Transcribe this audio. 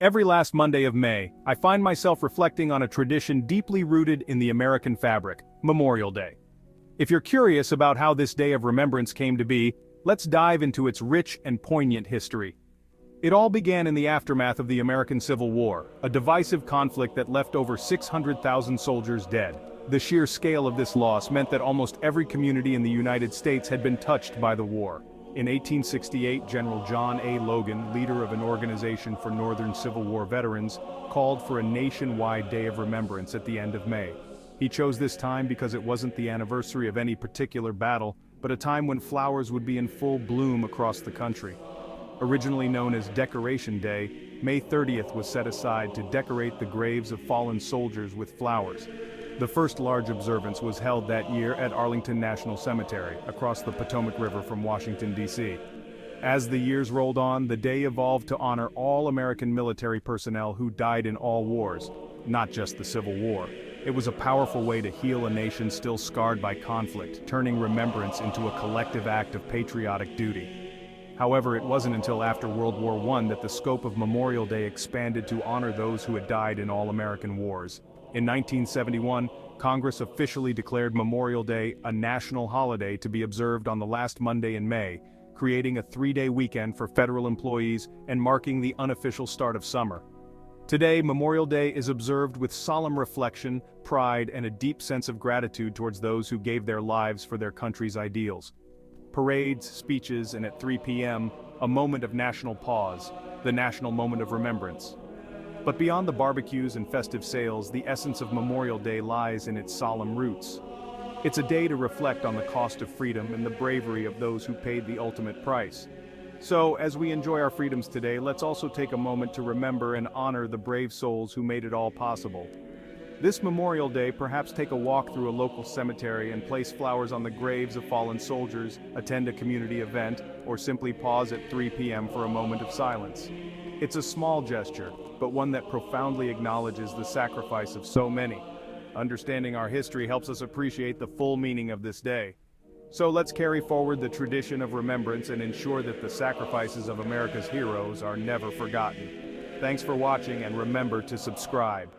Every last Monday of May, I find myself reflecting on a tradition deeply rooted in the American fabric, Memorial Day. If you're curious about how this day of remembrance came to be, let's dive into its rich and poignant history. It all began in the aftermath of the American Civil War, a divisive conflict that left over 600,000 soldiers dead. The sheer scale of this loss meant that almost every community in the United States had been touched by the war. In 1868, General John A. Logan, leader of an organization for Northern Civil War veterans, called for a nationwide day of remembrance at the end of May. He chose this time because it wasn't the anniversary of any particular battle, but a time when flowers would be in full bloom across the country. Originally known as Decoration Day, May 30th was set aside to decorate the graves of fallen soldiers with flowers. The first large observance was held that year at Arlington National Cemetery, across the Potomac River from Washington, D.C. As the years rolled on, the day evolved to honor all American military personnel who died in all wars, not just the Civil War. It was a powerful way to heal a nation still scarred by conflict, turning remembrance into a collective act of patriotic duty. However, it wasn't until after World War I that the scope of Memorial Day expanded to honor those who had died in all American wars. In 1971, Congress officially declared Memorial Day a national holiday to be observed on the last Monday in May, creating a three-day weekend for federal employees and marking the unofficial start of summer. Today, Memorial Day is observed with solemn reflection, pride, and a deep sense of gratitude towards those who gave their lives for their country's ideals. Parades, speeches, and at 3 p.m., a moment of national pause, the national moment of remembrance. But beyond the barbecues and festive sales, the essence of Memorial Day lies in its solemn roots. It's a day to reflect on the cost of freedom and the bravery of those who paid the ultimate price. So, as we enjoy our freedoms today, let's also take a moment to remember and honor the brave souls who made it all possible. This Memorial Day, perhaps take a walk through a local cemetery and place flowers on the graves of fallen soldiers, attend a community event, or simply pause at 3 p.m. for a moment of silence. It's a small gesture, but one that profoundly acknowledges the sacrifice of so many. Understanding our history helps us appreciate the full meaning of this day. So let's carry forward the tradition of remembrance and ensure that the sacrifices of America's heroes are never forgotten. Thanks for watching, and remember to subscribe.